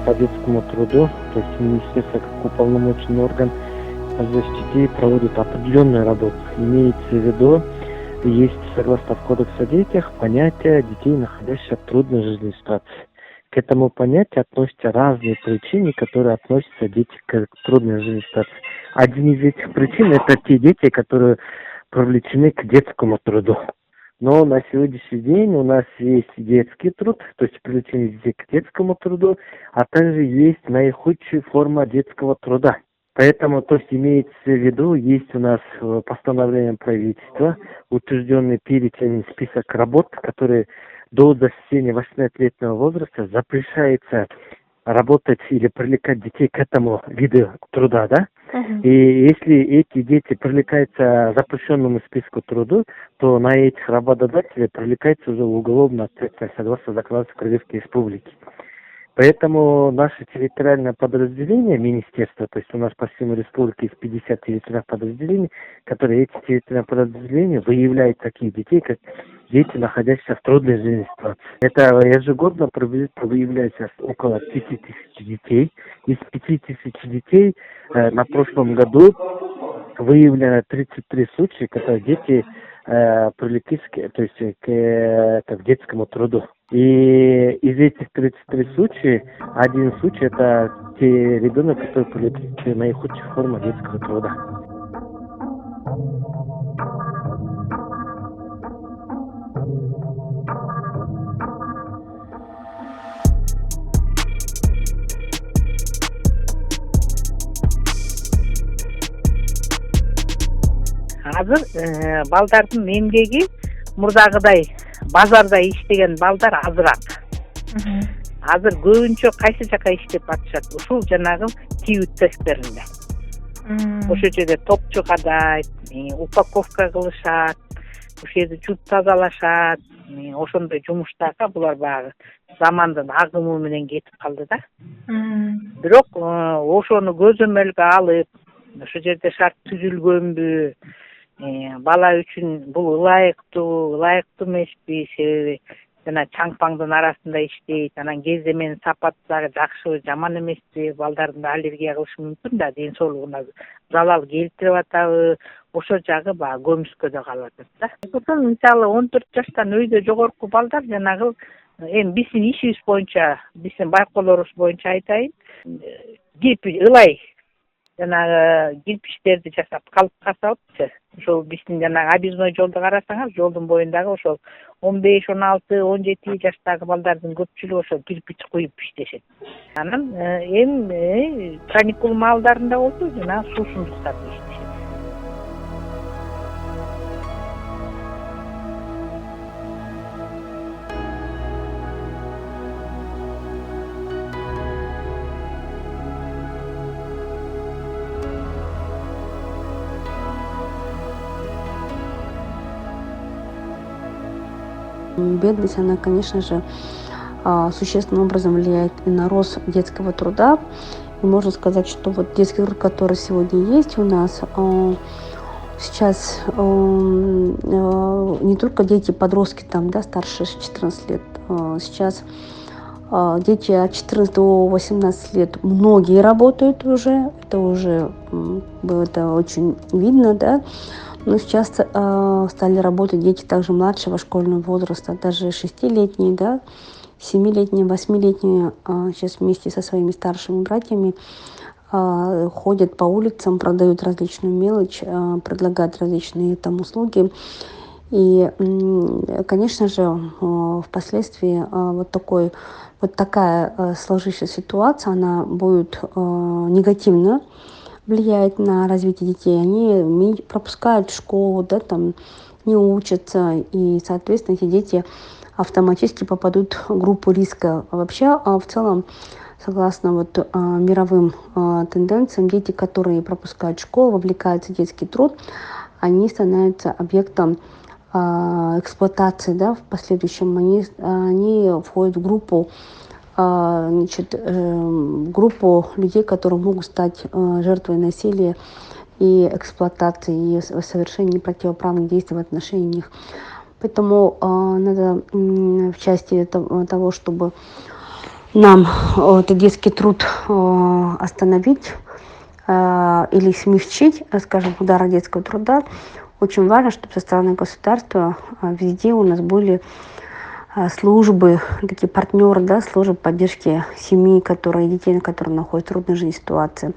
по детскому труду, то есть министерство как уполномоченный орган по защите проводит определенную работу. Имеется в виду, есть, согласно в Кодексе о детях, понятие детей, находящихся в трудной жизненной ситуации. К этому понятию относятся разные причины, которые относятся дети к трудной жизненной ситуации. Один из этих причин – это те дети, которые привлечены к детскому труду. Но на сегодняшний день у нас есть детский труд, то есть привлечение детей к детскому труду, а также есть наихудшая форма детского труда. Поэтому, то есть имеется в виду, есть у нас постановление правительства, утвержденный перечень, список работ, которые до достижения 18-летнего возраста запрещается работать или привлекать детей к этому виду труда, да? И если эти дети привлекаются к запрещенному списку труда, то на этих работодателей привлекается уже уголовная ответственность согласно законодательству Кыргызской Республики. Поэтому наше территориальное подразделение, министерство, то есть у нас по всему республике есть 50 территориальных подразделений, которые эти территориальные подразделения выявляют таких детей, как дети, находящиеся в трудной жизненной ситуации. Это ежегодно приблизительно выявляется около 5000 детей. Из 5000 детей на прошлом году выявлено 33 случая, когда дети привлеклись то есть, к детскому труду. И из этих 33 случаев, один случай это те ребенок, который привлекли к наихудшей форме детского труда. Азыр балдардын эмгеги мурдагыдай базарда иштеген балдар азыраак. Азыр көбүнчө кайсы жака иштеп атышат? Ушул жанагы тибит цехтеринде. Ошол жерде топчу кадайт, упаковка кылышат, ошол жерде жуут тазалашат. Ошондой жумуштарга булар баягы замандын агымы менен кетип калды да. Бирок ошону көзөмөлгө алып, ошол жерде шарт түзүлгөнбү? Бала үчүн бул ылайыктуу эмеспи? Себеби жана чаңпаңдын арасында иштейт, анан кеземенин сапаты дагы жакшыбы, жаман эмеспи? Балдардын аллергия кылышы мүмкүн да, ден соолугуна залал келтирип атабы? Ошол жагы баягы көмүскөдө калып атат да. Сондуктан мисалы 14 жаштан өйдө жогорку балдар жанагы эми биздин ишибиз боюнча, биздин байкоолорубуз боюнча айтайын, ылай жанагы кирпичтерди жасап калыпка салыпчы. Ошол биздин жанагы объездной жолду карасаңар, жолдун боюндагы ошол 15, 16, 17 жаштагы балдардын көпчүлүгү ошол кирпич куюп иштешет. Анан эми каникул маалдарында болсо жанагы суусундуктарды иштешет. Бедность, она, конечно же, существенным образом влияет и на рост детского труда. И можно сказать, что вот детский труд, который сегодня есть у нас, сейчас не только дети, подростки там, да, старше 14 лет, сейчас дети от 14 до 18 лет, многие работают уже, это уже это очень видно, да. Но сейчас стали работать дети также младшего школьного возраста, даже 6-летние, да, 7-летние, 8-летние сейчас вместе со своими старшими братьями ходят по улицам, продают различную мелочь, предлагают различные там услуги. И, конечно же, впоследствии вот такая сложившаяся ситуация, она будет негативно влияет на развитие детей. Они пропускают школу, да, там не учатся, и, соответственно, эти дети автоматически попадут в группу риска. А вообще, в целом, согласно вот мировым тенденциям, дети, которые пропускают школу, вовлекаются в детский труд, они становятся объектом эксплуатации, да, в последующем. Они входят в группу группу людей, которые могут стать жертвой насилия и эксплуатации, и совершения противоправных действий в отношении них. Поэтому надо в части того, чтобы нам этот детский труд остановить или смягчить, скажем, удары детского труда, очень важно, чтобы со стороны государства везде у нас были службы, такие партнеры, да, службы поддержки семьи, детей, которые находятся в трудной жизненной ситуации.